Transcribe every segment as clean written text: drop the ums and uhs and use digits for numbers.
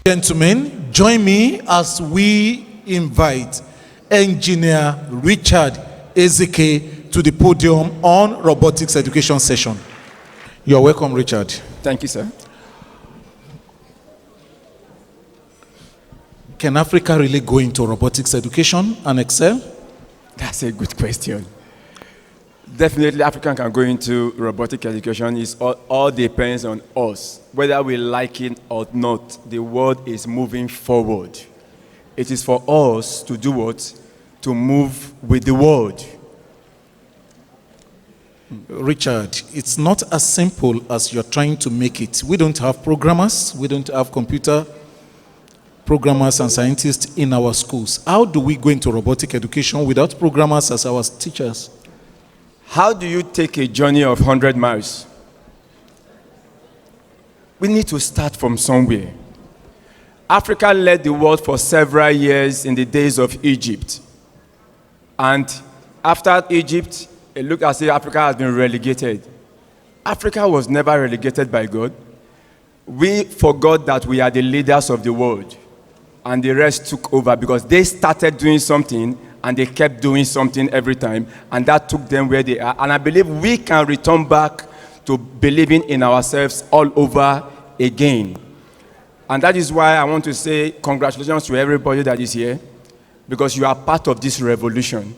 Gentlemen, join me as we invite Engineer Richard Ezike to the podium on robotics education session. You're welcome, Richard. Thank you, sir. Can Africa really go into robotics education and excel? That's a good question. Definitely, Africa can go into robotic education. It all depends on us. Whether we like it or not, the world is moving forward. It is for us to do what? To move with the world. Richard, it's not as simple as you're trying to make it. We don't have programmers. We don't have computer programmers and scientists in our schools. How do we go into robotic education without programmers as our teachers? How do you take a journey of 100 miles? We need to start from somewhere. Africa led the world for several years in the days of Egypt. And after Egypt, it looked as if Africa has been relegated. Africa was never relegated by God. We forgot that we are the leaders of the world. And the rest took over because they started doing something and they kept doing something every time, and that took them where they are. And I believe we can return back to believing in ourselves all over again. And that is why I want to say congratulations to everybody that is here, because you are part of this revolution.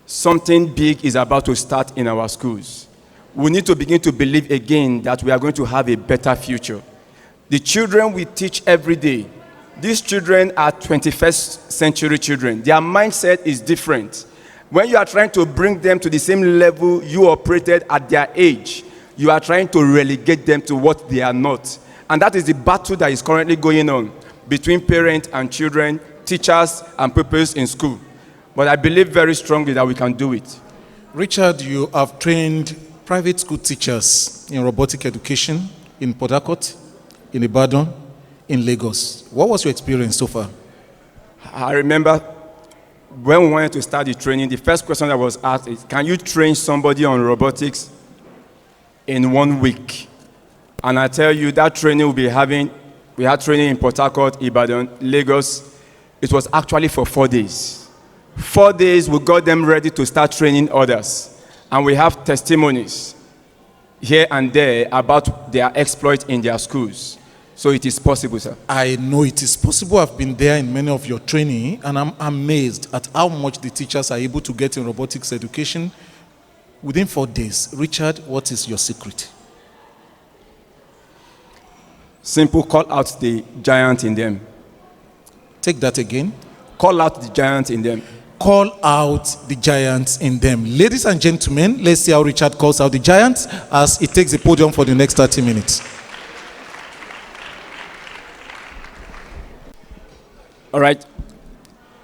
Something big is about to start in our schools. We need to begin to believe again that we are going to have a better future. The children we teach every day, these children are 21st century children. Their mindset is different. When you are trying to bring them to the same level you operated at their age, you are trying to relegate them to what they are not. And that is the battle that is currently going on between parents and children, teachers and pupils in school. But I believe very strongly that we can do it. Richard, you have trained private school teachers in robotic education in Port Harcourt, in Ibadan, in Lagos. What was your experience so far? I remember when we wanted to start the training, the first question that was asked is, can you train somebody on robotics in 1 week? And I tell you, that training we'll be having, we had training in Port Harcourt, Ibadan, Lagos. It was actually for 4 days. 4 days, we got them ready to start training others. And we have testimonies here and there about their exploit in their schools. So it is possible, sir. I know it is possible. I've been there in many of your training, and I'm amazed at how much the teachers are able to get in robotics education within 4 days. Richard, what is your secret? Simple, call out the giant in them. Take that again. Call out the giant in them. Call out the giants in them. Ladies and gentlemen, let's see how Richard calls out the giants as he takes the podium for the next 30 minutes. All right.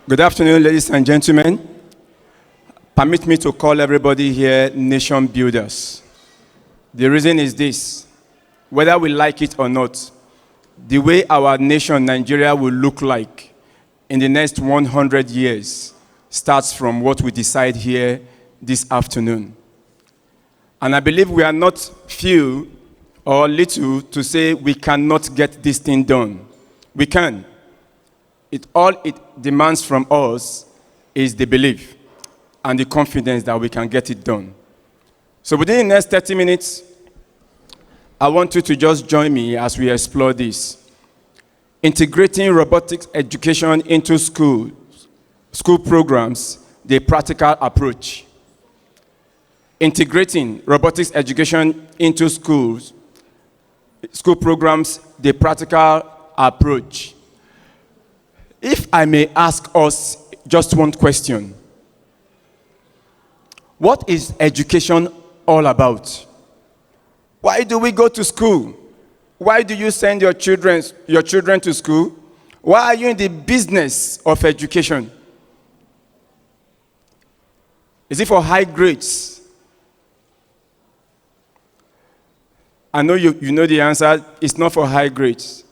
Good afternoon, ladies and gentlemen. Permit me to call everybody here nation builders. The reason is this. Whether we like it or not, the way our nation, Nigeria, will look like in the next 100 years starts from what we decide here this afternoon. And I believe we are not few or little to say we cannot get this thing done. We can. All it demands from us is the belief and the confidence that we can get it done. So within the next 30 minutes, I want you to just join me as we explore this. Integrating robotics education into school programs, the practical approach. Integrating robotics education into school programs, the practical approach. If I may ask us just one question. What is education all about? Why do we go to school? Why do you send your children to school? Why are you in the business of education? Is it for high grades? I know you know the answer. It's not for high grades.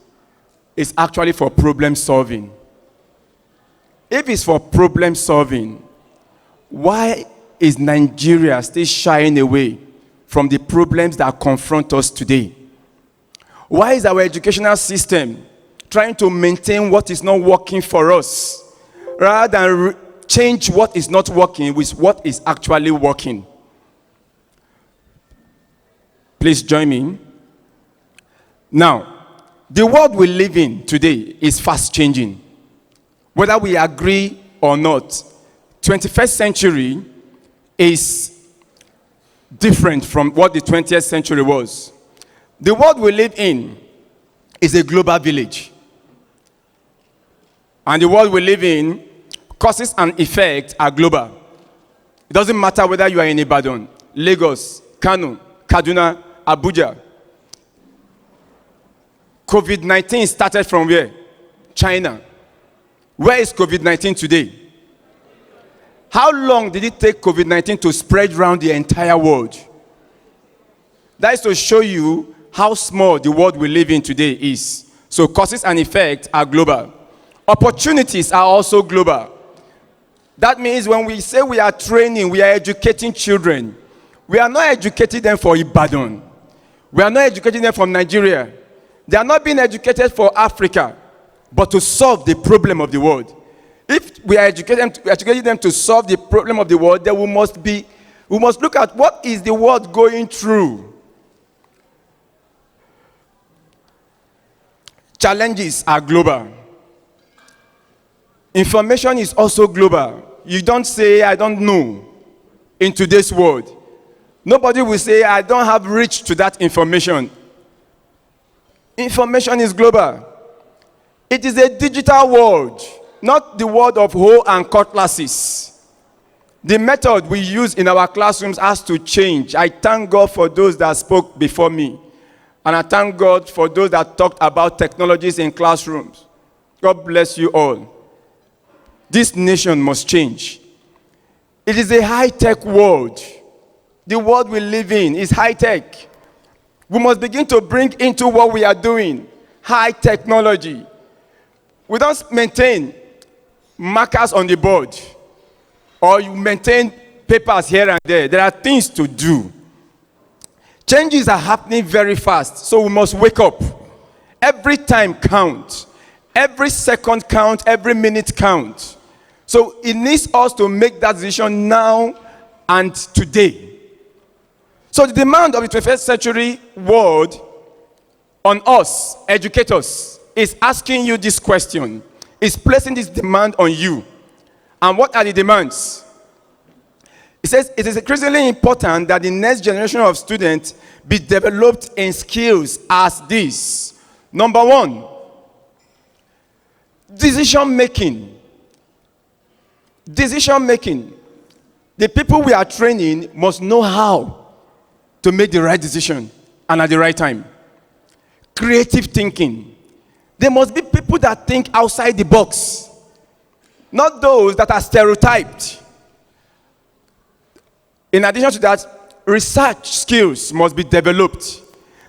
It's actually for problem solving. If it's for problem solving, why is Nigeria still shying away from the problems that confront us today? Why is our educational system trying to maintain what is not working for us, rather than change what is not working with what is actually working. Please join me. Now, the world we live in today is fast changing. Whether we agree or not, 21st century is different from what the 20th century was. The world we live in is a global village. And the world we live in, causes and effects are global. It doesn't matter whether you are in Ibadan, Lagos, Kano, Kaduna, Abuja. COVID-19 started from where? China. Where is COVID-19 today? How long did it take COVID-19 to spread around the entire world? That is to show you how small the world we live in today is. So causes and effects are global. Opportunities are also global. That means when we say we are training, we are educating children, we are not educating them for Ibadan. We are not educating them from Nigeria. They are not being educated for Africa, but to solve the problem of the world. If we are educating them to solve the problem of the world, then we must look at what is the world going through. Challenges are global. Information is also global. You don't say, I don't know, in today's world. Nobody will say, I don't have reach to that information. Information is global. It is a digital world, not the world of hoe and cutlasses. The method we use in our classrooms has to change. I thank God for those that spoke before me. And I thank God for those that talked about technologies in classrooms. God bless you all. This nation must change. It is a high-tech world. The world we live in is high-tech. We must begin to bring into what we are doing high technology. We don't maintain markers on the board, or you maintain papers here and there. There are things to do. Changes are happening very fast, so we must wake up. Every time counts. Every second counts. Every minute counts. So it needs us to make that decision now and today. So the demand of the 21st century world on us, educators, is asking you this question. Is placing this demand on you. And what are the demands? It says it is increasingly important that the next generation of students be developed in skills as this. Number one, decision making. Decision making. The people we are training must know how to make the right decision and at the right time. Creative thinking. There must be people that think outside the box, not those that are stereotyped. In addition to that, research skills must be developed.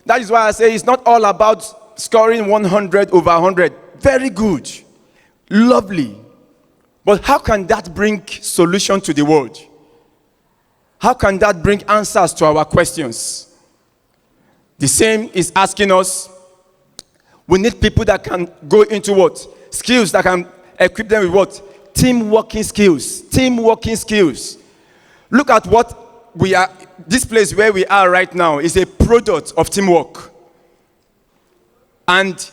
That is why I say it's not all about scoring 100 over 100. Very good, lovely. But how can that bring solution to the world? How can that bring answers to our questions? The same is asking us, we need people that can go into what? Skills that can equip them with what? Team working skills. Team working skills. Look at what we are, this place where we are right now is a product of teamwork. And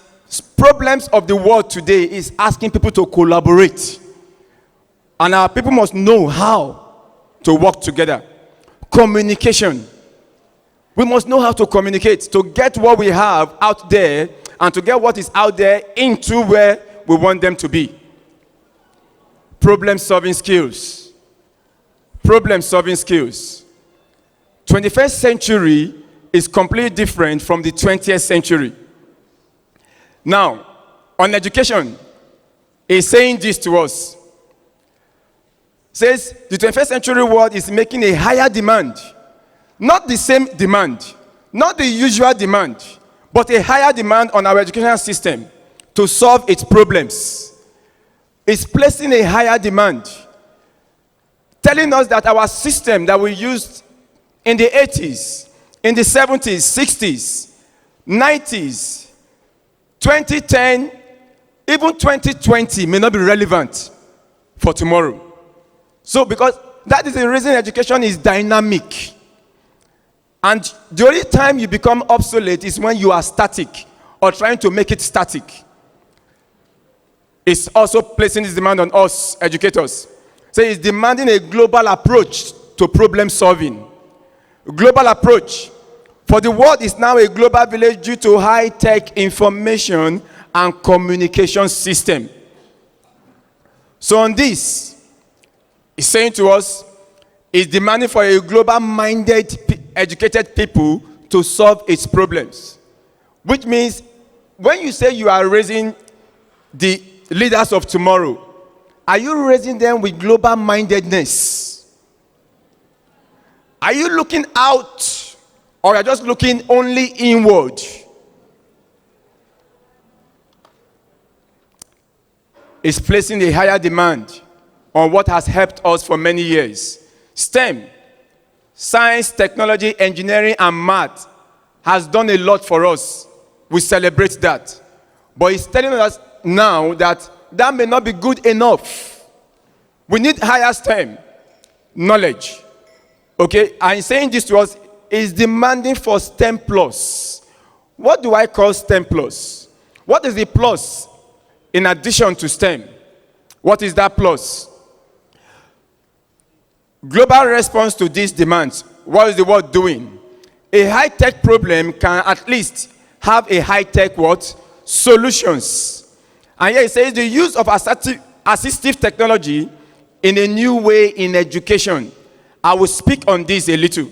problems of the world today is asking people to collaborate. And our people must know how to work together. Communication. We must know how to communicate, to get what we have out there and to get what is out there into where we want them to be. Problem-solving skills. Problem-solving skills. 21st century is completely different from the 20th century. Now, on education, is saying this to us. Says the 21st century world is making a higher demand. Not the same demand, not the usual demand, but a higher demand on our educational system to solve its problems. It's placing a higher demand, telling us that our system that we used in the 80s, in the 70s, 60s, 90s, 2010, even 2020 may not be relevant for tomorrow. So because that is the reason education is dynamic. And the only time you become obsolete is when you are static or trying to make it static. It's also placing this demand on us educators. So it's demanding a global approach to problem solving. Global approach. For the world is now a global village due to high-tech information and communication system. So on this, it's saying to us, it's demanding for a global-minded, educated people to solve its problems. Which means, when you say you are raising the leaders of tomorrow, are you raising them with global-mindedness? Are you looking out, or are you just looking only inward? It's placing a higher demand on what has helped us for many years. STEM, science, technology, engineering, and math, has done a lot for us. We celebrate that. But it's telling us now that that may not be good enough. We need higher STEM knowledge. Okay? And saying this to us is demanding for STEM plus. What do I call STEM plus? What is the plus in addition to STEM? What is that plus? Global response to these demands. What is the world doing? A high-tech problem can at least have a high-tech what? Solutions. And here it says the use of assistive technology in a new way in education. I will speak on this a little.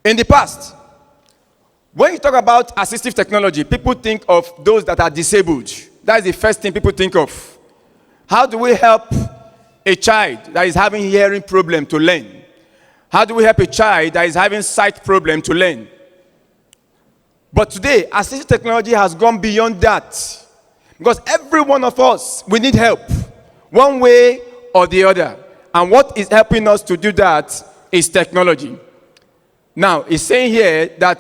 In the past, when you talk about assistive technology, people think of those that are disabled. That is the first thing people think of. How do we help a child that is having hearing problem to learn? How do we help a child that is having sight problem to learn? But today, assistive technology has gone beyond that. Because every one of us, we need help, one way or the other. And what is helping us to do that is technology. Now, it's saying here that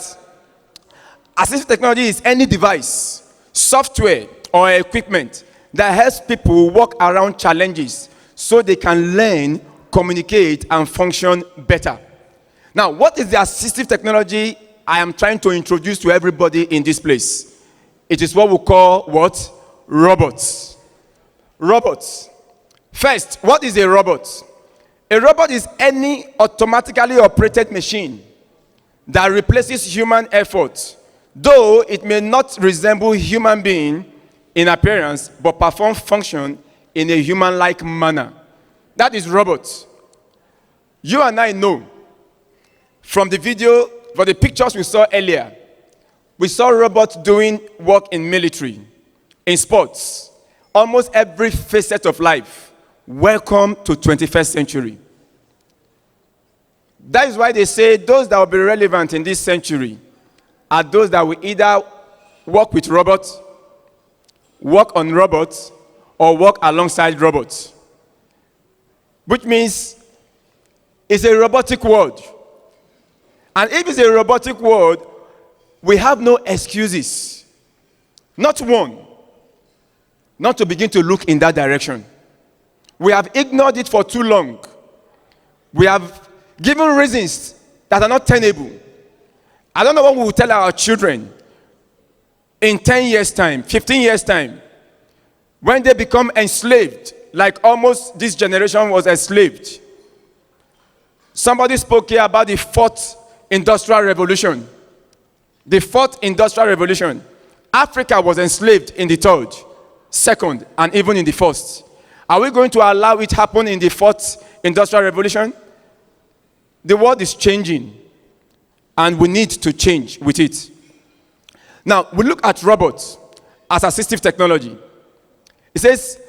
assistive technology is any device, software, or equipment that helps people work around challenges so they can learn, communicate, and function better. Now, what is the assistive technology I am trying to introduce to everybody in this place? It is what we call what? Robots. Robots. First, what is a robot? A robot is any automatically operated machine that replaces human effort, though it may not resemble human being in appearance, but perform function in a human-like manner. That is robots. You and I know from the video, from the pictures we saw earlier, we saw robots doing work in military, in sports, almost every facet of life. Welcome to 21st century. That is why they say those that will be relevant in this century are those that will either work with robots, work on robots, or work alongside robots. Which means it's a robotic world. And if it's a robotic world, we have no excuses. Not one. Not to begin to look in that direction. We have ignored it for too long. We have given reasons that are not tenable. I don't know what we will tell our children in 10 years' time, 15 years' time, when they become enslaved, like almost this generation was enslaved. Somebody spoke here about the fourth industrial revolution. The fourth industrial revolution. Africa was enslaved in the third, second, and even in the first. Are we going to allow it happen in the fourth industrial revolution? The world is changing, and we need to change with it. Now, we look at robots as assistive technology. It says,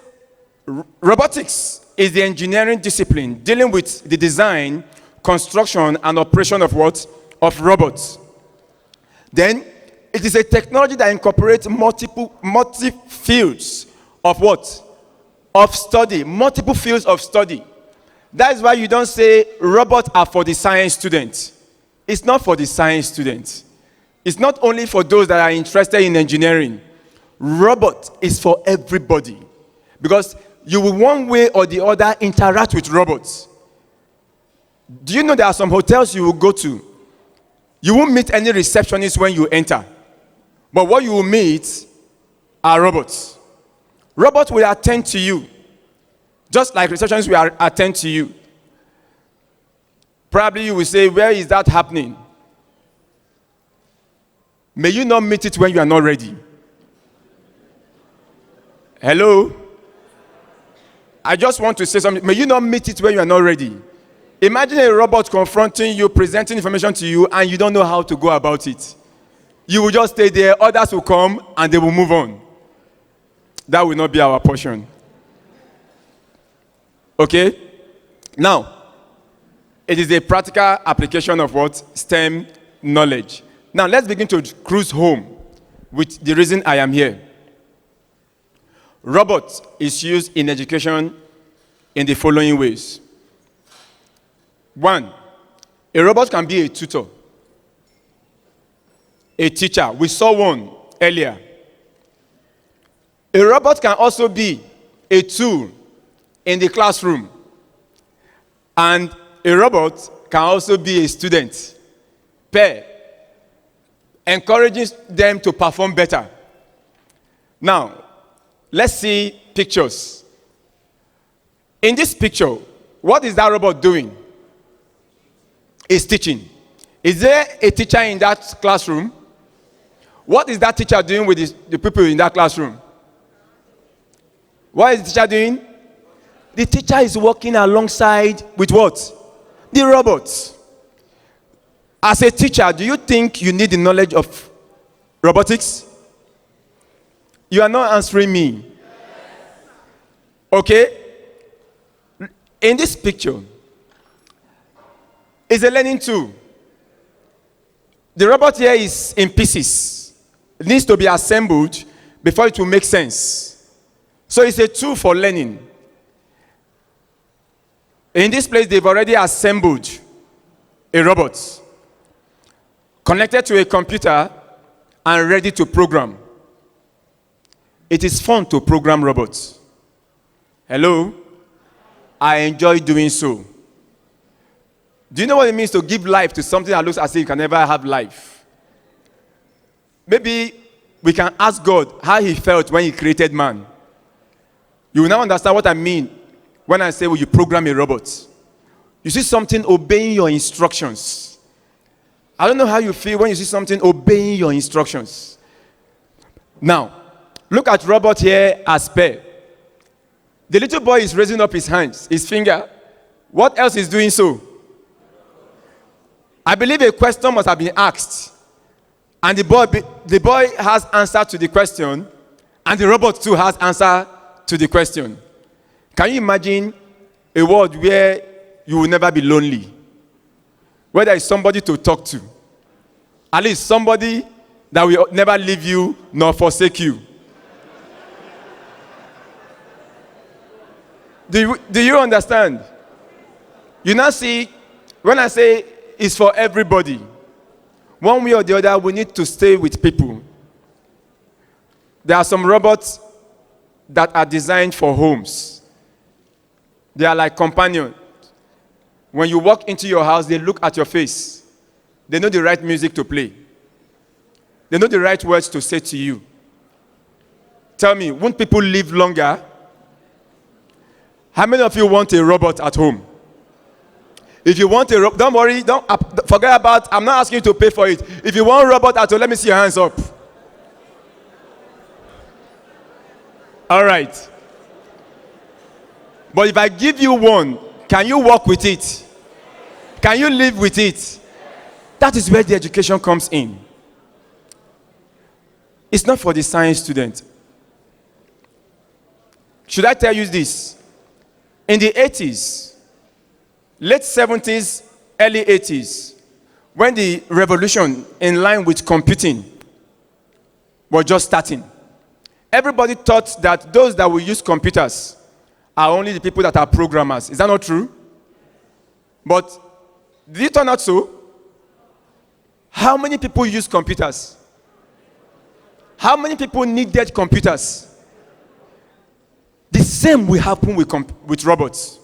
robotics is the engineering discipline dealing with the design, construction, and operation of what? Of robots. Then, it is a technology that incorporates multiple fields of what? Of study, multiple fields of study. That is why you don't say robots are for the science students. It's not for the science students. It's not only for those that are interested in engineering. Robot is for everybody. Because you will one way or the other interact with robots. Do you know there are some hotels you will go to? You won't meet any receptionist when you enter. But what you will meet are robots. Robots will attend to you. Just like receptionists will attend to you. Probably you will say, where is that happening? May you not meet it when you are not ready. Hello? I just want to say something. May you not meet it when you are not ready. Imagine a robot confronting you, presenting information to you, and you don't know how to go about it. You will just stay there, others will come, and they will move on. That will not be our portion. Okay? Now, it is a practical application of what? STEM knowledge. Now, let's begin to cruise home with the reason I am here. Robot is used in education in the following ways. 1, a robot can be a tutor, a teacher. We saw one earlier. A robot can also be a tool in the classroom. And a robot can also be a student, pair, encouraging them to perform better. Now, let's see pictures. In this picture, what is that robot doing? It's teaching. Is there a teacher in that classroom? What is that teacher doing with the people in that classroom? What is the teacher doing? The teacher is working alongside with what? The robots. As a teacher, do you think you need the knowledge of robotics? You are not answering me. Okay? In this picture, it's a learning tool. The robot here is in pieces. It needs to be assembled before it will make sense. So it's a tool for learning. In this place, they've already assembled a robot, connected to a computer, and ready to program. It is fun to program robots. Hello? I enjoy doing so. Do you know what it means to give life to something that looks as if you can never have life? Maybe we can ask God how he felt when he created man. You will now understand what I mean when I say, well, you program a robot. You see something obeying your instructions. I don't know how you feel when you see something obeying your instructions. Now, look at robot here as pair. The little boy is raising up his hands, his finger. What else is doing so? I believe a question must have been asked. And the boy has answer to the question, and the robot too has answer to the question. Can you imagine a world where you will never be lonely? Where there is somebody to talk to. At least somebody that will never leave you nor forsake you. Do you understand? You now see, when I say it's for everybody, one way or the other, we need to stay with people. There are some robots that are designed for homes. They are like companions. When you walk into your house, they look at your face. They know the right music to play. They know the right words to say to you. Tell me, won't people live longer? How many of you want a robot at home? If you want a robot, don't worry, don't forget about, I'm not asking you to pay for it. If you want a robot at home, let me see your hands up. All right. But if I give you one, can you work with it? Can you live with it? That is where the education comes in. It's not for the science student. Should I tell you this? In the 80s, late 70s, early 80s, when the revolution in line with computing was just starting, everybody thought that those that will use computers are only the people that are programmers. Is that not true? But did it turn out so? How many people use computers? How many people needed computers? The same will happen with robots.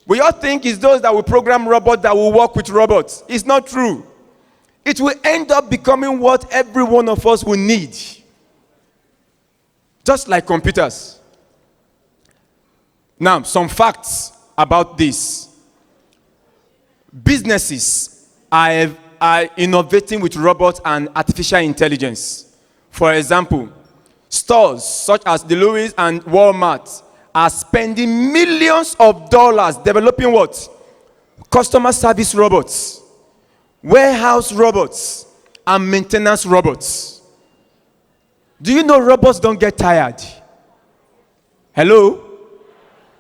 We all think it's those that will program robots that will work with robots. It's not true. It will end up becoming what every one of us will need. Just like computers. Now, some facts about this. Businesses are innovating with robots and artificial intelligence. For example, stores such as the Louis and Walmart are spending millions of dollars developing what? Customer service robots, warehouse robots, and maintenance robots. Do you know robots don't get tired? Hello?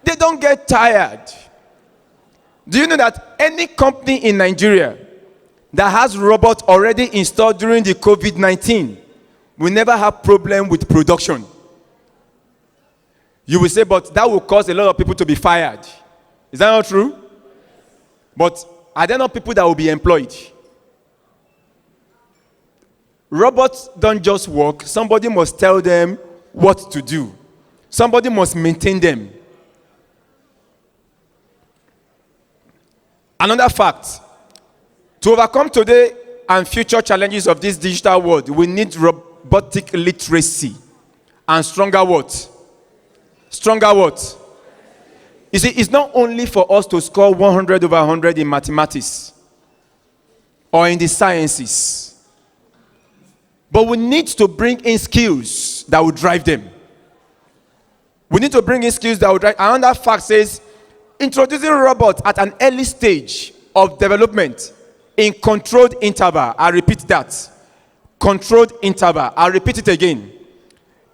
They don't get tired. Do you know that any company in Nigeria that has robots already installed during the COVID-19 will never have problem with production? You will say, but that will cause a lot of people to be fired. Is that not true? But are there not people that will be employed? Robots don't just work. Somebody must tell them what to do. Somebody must maintain them. Another fact, to overcome today and future challenges of this digital world, we need robotic literacy and stronger what? Stronger what? You see, it's not only for us to score 100 over 100 in mathematics or in the sciences, but we need to bring in skills that will drive them. We need to bring in skills that will drive. Another fact says, introducing robots at an early stage of development in controlled interval. I repeat that. Controlled interval. I'll repeat it again.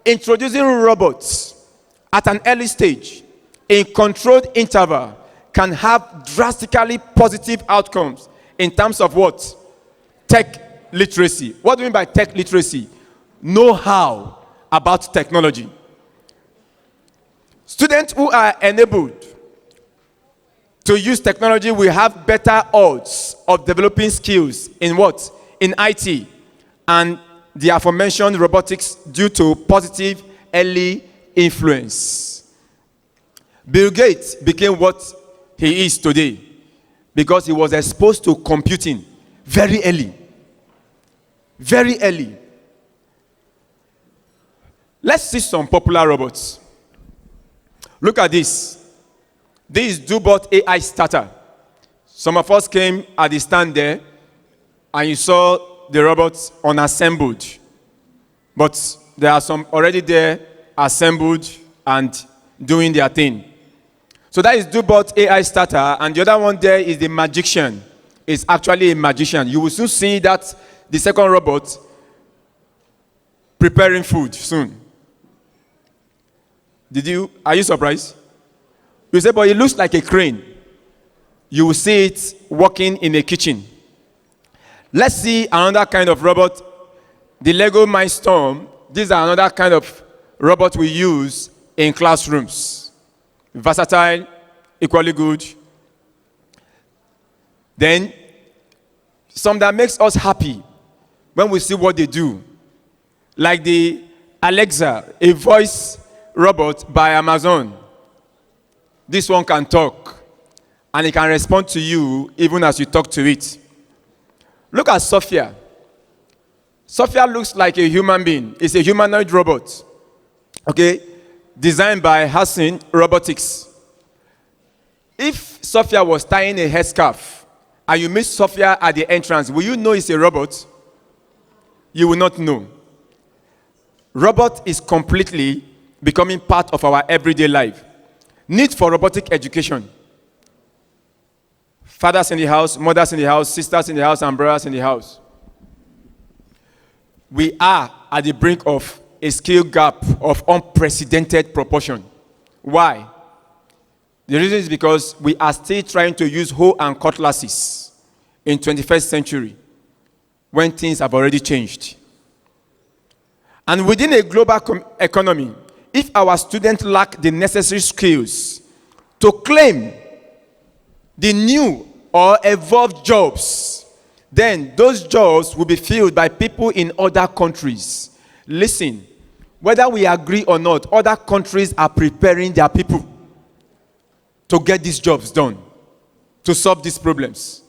Introducing robots at an early stage in controlled interval can have drastically positive outcomes in terms of what? Tech literacy. What do we mean by tech literacy? Know-how about technology. Students who are enabled to use technology will have better odds of developing skills in what? In IT and the aforementioned robotics due to positive early influence. Bill Gates became what he is today because he was exposed to computing very early. Very early. Let's see some popular robots. Look at this. This is Dubot AI starter. Some of us came at the stand there and you saw the robots unassembled. But there are some already there assembled and doing their thing. So that is Dubot AI starter, and the other one there is the magician. It's actually a magician. You will soon see that the second robot preparing food soon. Are you surprised? You say, but it looks like a crane. You will see it working in a kitchen. Let's see another kind of robot. The Lego Mindstorm. These are another kind of robot we use in classrooms. Versatile, equally good. Then, some that makes us happy when we see what they do. Like the Alexa, a voice robot by Amazon. This one can talk, and it can respond to you even as you talk to it. Look at Sophia. Sophia looks like a human being. It's a humanoid robot. Okay? Designed by Hassan Robotics. If Sophia was tying a headscarf and you meet Sophia at the entrance, will you know it's a robot? You will not know. Robot is completely becoming part of our everyday life. Need for robotic education. Fathers in the house, mothers in the house, sisters in the house, and brothers in the house. We are at the brink of a skill gap of unprecedented proportion. Why? The reason is because we are still trying to use hoe and cutlasses in 21st century when things have already changed. And within a global economy, if our students lack the necessary skills to claim the new or evolved jobs, then those jobs will be filled by people in other countries. Listen, whether we agree or not, other countries are preparing their people to get these jobs done, to solve these problems.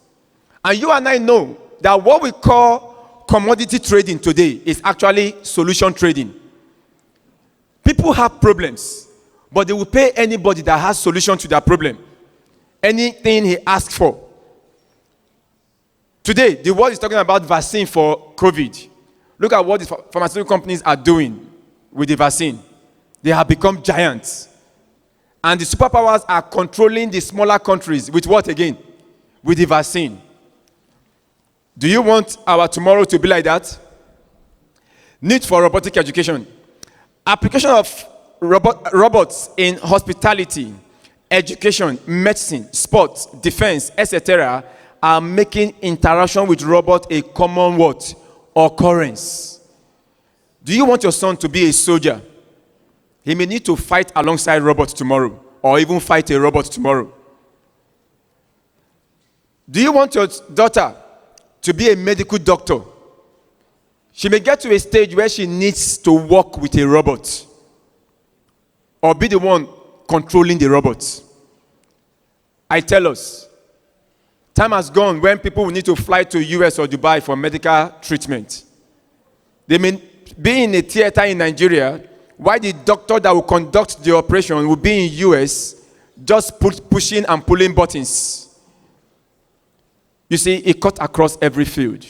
And you and I know that what we call commodity trading today is actually solution trading. People have problems, but they will pay anybody that has solution to their problem. Anything he asks for. Today, the world is talking about vaccine for COVID. Look at what the pharmaceutical companies are doing with the vaccine. They have become giants. And the superpowers are controlling the smaller countries with what again? With the vaccine. Do you want our tomorrow to be like that? Need for robotic education. Application of robots in hospitality, education, medicine, sports, defense, etc. are making interaction with robots a common what? Occurrence. Do you want your son to be a soldier? He may need to fight alongside robots tomorrow, or even fight a robot tomorrow. Do you want your daughter to be a medical doctor? She may get to a stage where she needs to work with a robot, or be the one controlling the robot. I tell us, time has gone when people will need to fly to US or Dubai for medical treatment. They may be in a theater in Nigeria, while the doctor that will conduct the operation will be in US, just pushing and pulling buttons. You see, it cut across every field.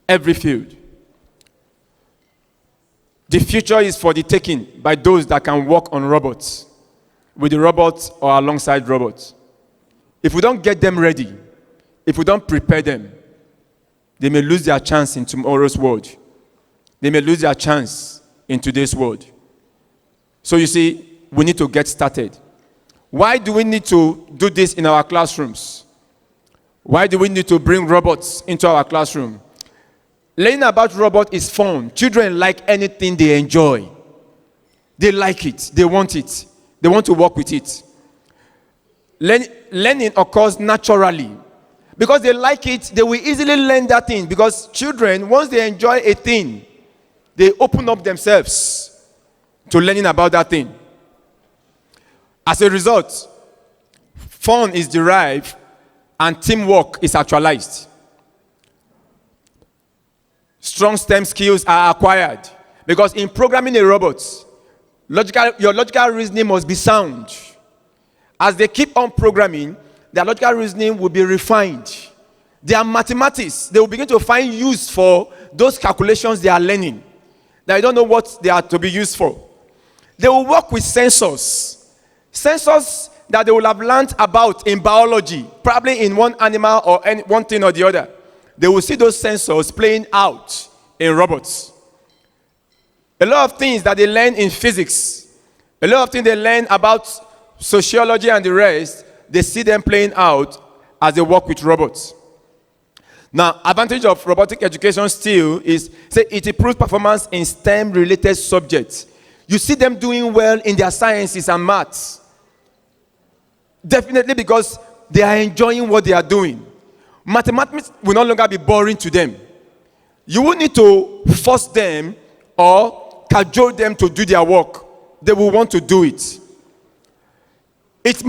Every field. The future is for the taking by those that can work on robots, with the robots or alongside robots. If we don't get them ready, if we don't prepare them, they may lose their chance in tomorrow's world. They may lose their chance in today's world. So you see, we need to get started. Why do we need to do this in our classrooms? Why do we need to bring robots into our classroom? Learning about robots is fun. Children like anything they enjoy. They like it. They want it. They want to work with it. Learning occurs naturally. Because they like it, they will easily learn that thing. Because children, once they enjoy a thing, they open up themselves to learning about that thing. As a result, fun is derived and teamwork is actualized. Strong STEM skills are acquired. Because in programming a robot, your logical reasoning must be sound. As they keep on programming, their logical reasoning will be refined. Their mathematics, they will begin to find use for those calculations they are learning. They don't know what they are to be used for. They will work with sensors. Sensors that they will have learned about in biology, probably in one animal or one thing or the other. They will see those sensors playing out in robots. A lot of things that they learn in physics, a lot of things they learn about sociology and the rest, they see them playing out as they work with robots. Now, advantage of robotic education still is, say, it improves performance in STEM-related subjects. You see them doing well in their sciences and maths. Definitely because they are enjoying what they are doing. Mathematics will no longer be boring to them. You will need to force them or cajole them to do their work. They will want to do it. It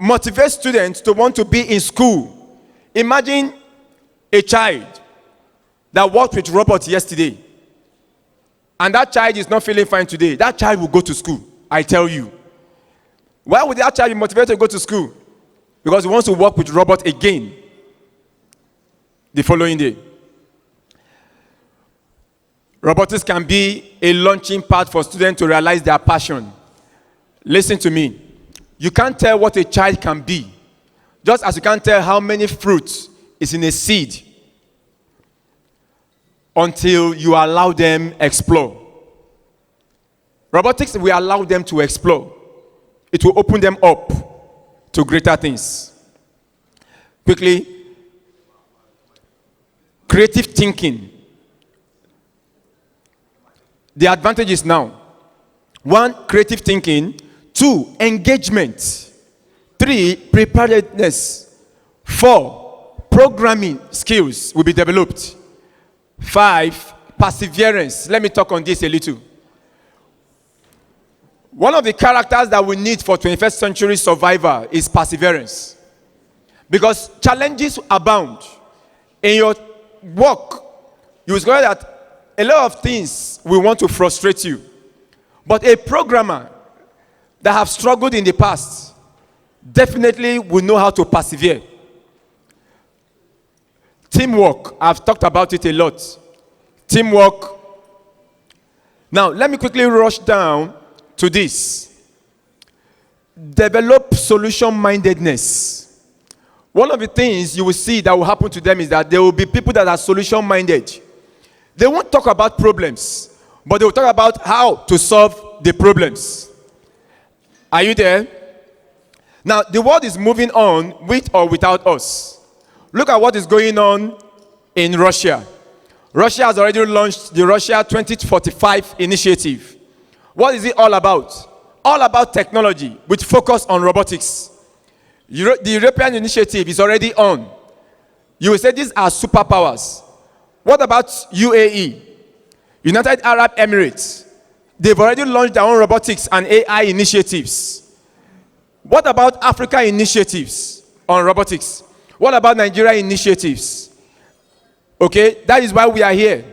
motivates students to want to be in school. Imagine a child that worked with robots yesterday, and that child is not feeling fine today. That child will go to school, I tell you. Why would that child be motivated to go to school? Because he wants to work with robots again the following day. Robotics can be a launching pad for students to realize their passion. Listen to me. You can't tell what a child can be, just as you can't tell how many fruits is in a seed until you allow them explore. Robotics will allow them to explore. It will open them up to greater things. Quickly, creative thinking. The advantages now. 1, creative thinking. 2, engagement. 3, preparedness. 4, programming skills will be developed. 5, perseverance. Let me talk on this a little. One of the characters that we need for 21st century survival is perseverance. Because challenges abound. In your work, you discover that a lot of things will want to frustrate you. But a programmer that have struggled in the past definitely will know how to persevere. Teamwork, I've talked about it a lot. Teamwork. Now, let me quickly rush down to this. Develop solution-mindedness. One of the things you will see that will happen to them is that there will be people that are solution-minded. They won't talk about problems, but they will talk about how to solve the problems. Are you there? Now, the world is moving on with or without us. Look at what is going on in Russia. Russia has already launched the Russia 2045 initiative. What is it all about? All about technology with focus on robotics. The European initiative is already on. You will say these are superpowers. What about UAE? United Arab Emirates. They've already launched their own robotics and AI initiatives. What about Africa initiatives on robotics? What about Nigeria initiatives? Okay, that is why we are here.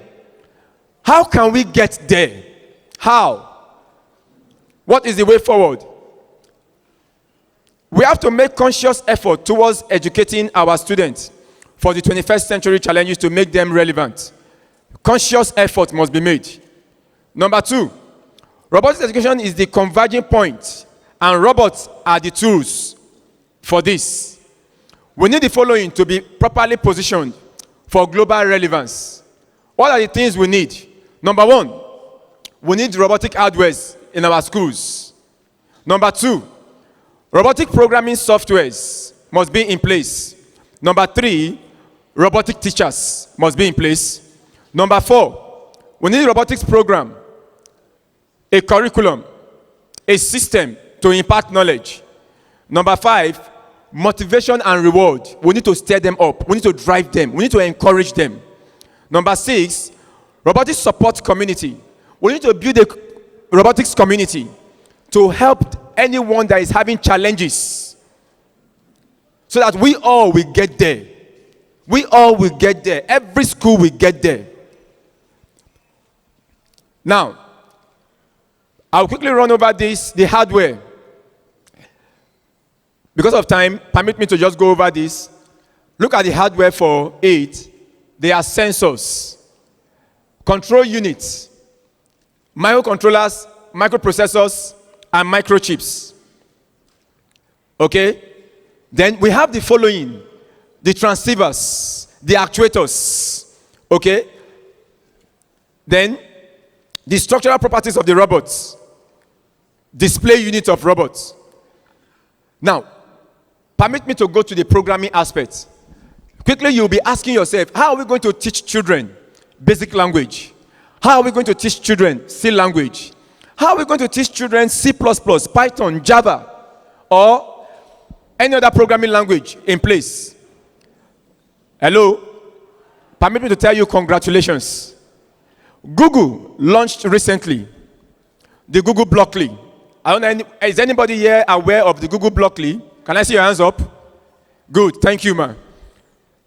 How can we get there? How? What is the way forward? We have to make conscious effort towards educating our students for the 21st century challenges to make them relevant. Conscious effort must be made. Number 2, robotics education is the converging point, and robots are the tools for this. We need the following to be properly positioned for global relevance. What are the things we need? Number 1, we need robotic hardwares in our schools. Number 2, robotic programming softwares must be in place. Number 3, robotic teachers must be in place. Number 4, we need a robotics program, a curriculum, a system to impart knowledge. Number 5, motivation and reward. We need to stir them up. We need to drive them. We need to encourage them. Number 6, robotics support community. We need to build a robotics community to help anyone that is having challenges so that we all will get there. We all will get there. Every school will get there. Now, I'll quickly run over this, the hardware. Because of time, permit me to just go over this. Look at the hardware for 8. They are sensors, control units, microcontrollers, microprocessors, and microchips. Okay? Then we have the following: the transceivers, the actuators. Okay? Then the structural properties of the robots, display units of robots. Now, permit me to go to the programming aspect. Quickly, you'll be asking yourself, how are we going to teach children basic language? How are we going to teach children C language? How are we going to teach children C++, Python, Java, or any other programming language in place? Hello? Permit me to tell you congratulations. Google launched recently the Google Blockly. I don't know, is anybody here aware of the Google Blockly? Can I see your hands up? Good, thank you, man.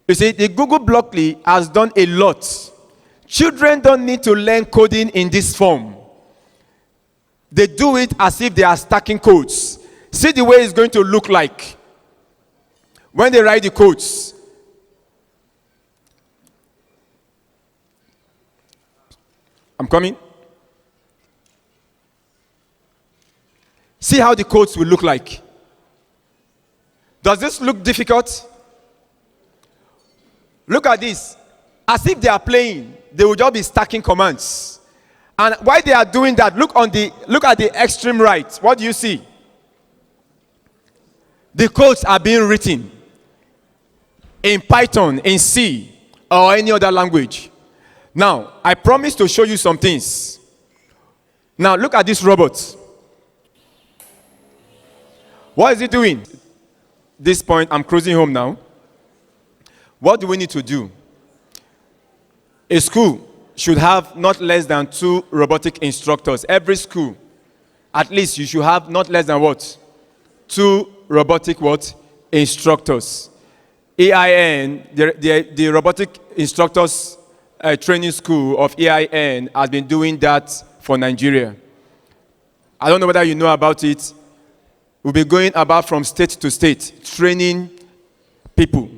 You see, the Google Blockly has done a lot. Children don't need to learn coding in this form. They do it as if they are stacking codes. See the way it's going to look like when they write the codes. I'm coming. See how the codes will look like. Does this look difficult? Look at this. As if they are playing, they will just be stacking commands. And while they are doing that, look at the extreme right. What do you see? The codes are being written in Python, in C, or any other language. Now, I promise to show you some things. Now, look at this robot. What is it doing? This point, I'm cruising home now. What do we need to do? A school should have not less than 2 robotic instructors. Every school, at least you should have not less than what? 2 robotic what? Instructors. EIN, the Robotic Instructors Training School of EIN has been doing that for Nigeria. I don't know whether you know about it. We'll be going about from state to state, training people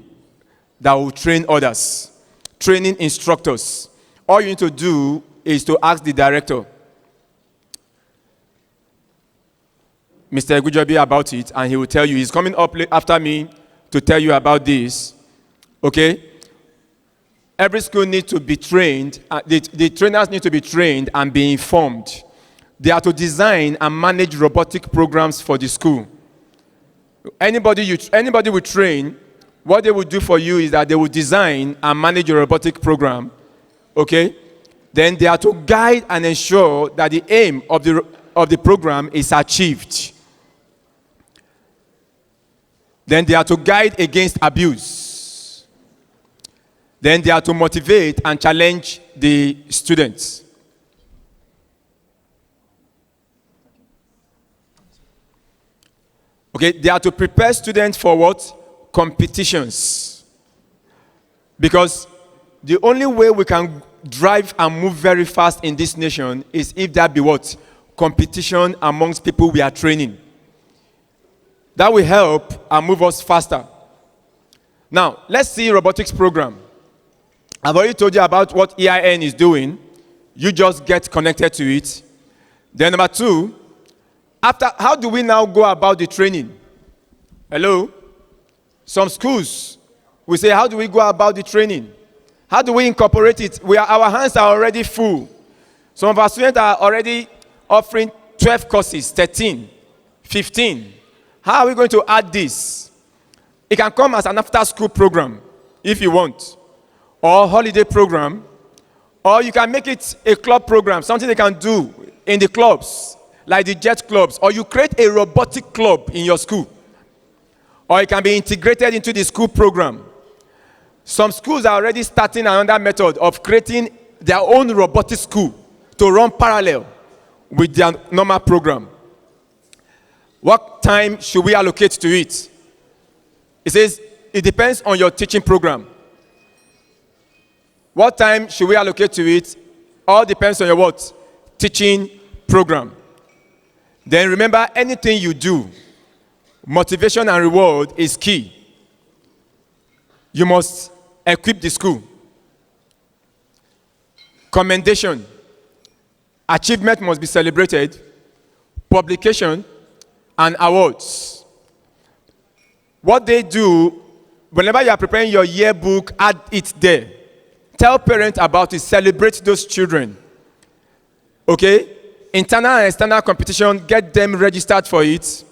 that will train others, training instructors. All you need to do is to ask the director, Mr. Egujobi, about it, and he will tell you. He's coming up after me to tell you about this. Okay? Every school needs to be trained. The trainers need to be trained and be informed. They are to design and manage robotic programs for the school. Anybody will train, what they will do for you is that they will design and manage a robotic program. Okay? Then they are to guide and ensure that the aim of the program is achieved. Then they are to guide against abuse. Then they are to motivate and challenge the students. Okay, they are to prepare students for what? Competitions. Because the only way we can drive and move very fast in this nation is if there be what? Competition amongst people we are training. That will help and move us faster. Now, let's see robotics program. I've already told you about what EIN is doing. You just get connected to it. Then number 2, how do we now go about the training? Hello? Some schools will say, how do we go about the training? How do we incorporate it? Our hands are already full. Some of our students are already offering 12 courses, 13, 15. How are we going to add this? It can come as an after-school program, if you want, or holiday program, or you can make it a club program, something they can do in the clubs, like the jet clubs, or you create a robotic club in your school, or it can be integrated into the school program. Some schools are already starting another method of creating their own robotic school to run parallel with their normal program. What time should we allocate to it? It says it depends on your teaching program. What time should we allocate to it? All depends on your what? Teaching program. Then remember, anything you do, motivation and reward is key. You must equip the school. Commendation. Achievement must be celebrated. Publication and awards. What they do, whenever you are preparing your yearbook, add it there. Tell parents about it. Celebrate those children. Okay? Internal and external competition, get them registered for it.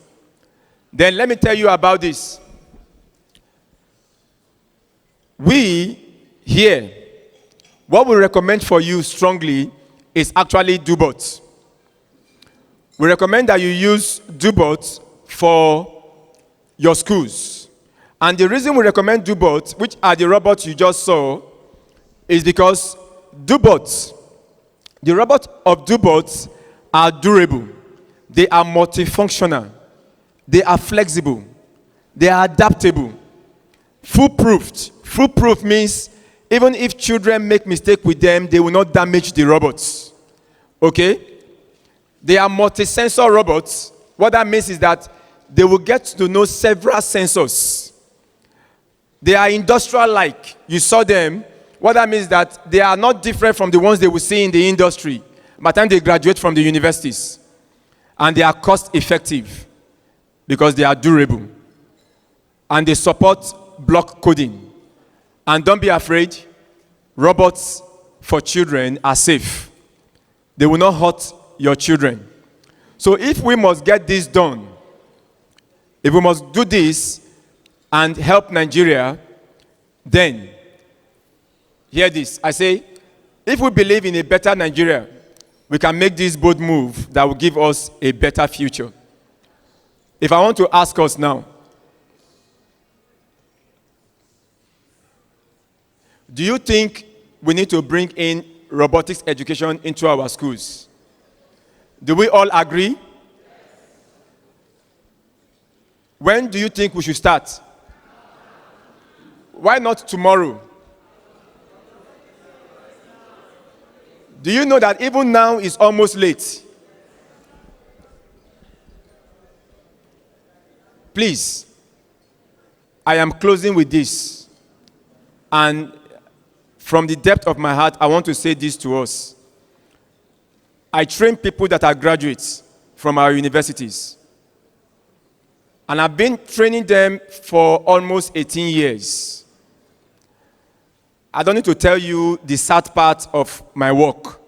Then let me tell you about this. We here, what we recommend for you strongly is actually DoBot. We recommend that you use DoBot for your schools. And the reason we recommend DoBot, which are the robots you just saw, is because DoBots, the robots of DoBots are durable. They are multifunctional. They are flexible. They are adaptable. Foolproof. Foolproof means even if children make mistake with them, they will not damage the robots. Okay? They are multi-sensor robots. What that means is that they will get to know several sensors. They are industrial-like. You saw them. What that means is that they are not different from the ones they will see in the industry by the time they graduate from the universities. And they are cost-effective because they are durable. And they support block coding. And don't be afraid, robots for children are safe. They will not hurt your children. So if we must get this done, if we must do this and help Nigeria, then, hear this. I say, if we believe in a better Nigeria, we can make this bold move that will give us a better future. If I want to ask us now, do you think we need to bring in robotics education into our schools. Do we all agree? When do you think we should start? Why not tomorrow? Do you know that even now is almost late? Please, I am closing with this. And from the depth of my heart, I want to say this to us. I train people that are graduates from our universities. And I've been training them for almost 18 years. I don't need to tell you the sad part of my work.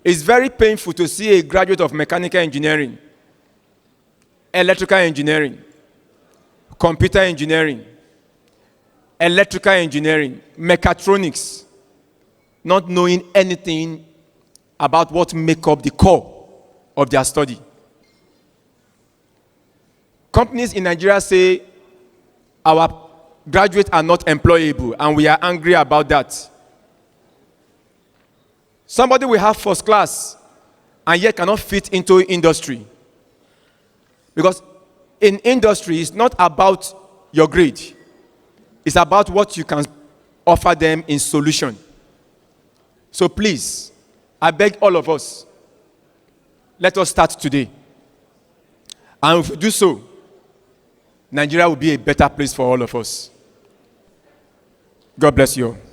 It's very painful to see a graduate of mechanical engineering, electrical engineering, computer engineering, electrical engineering, mechatronics, not knowing anything about what make up the core of their study. Companies in Nigeria say our graduates are not employable, and we are angry about that. Somebody will have first class and yet cannot fit into industry. Because in industry, it's not about your grade. It's about what you can offer them in solution. So please, I beg all of us, let us start today. And if we do so, Nigeria will be a better place for all of us. God bless you all.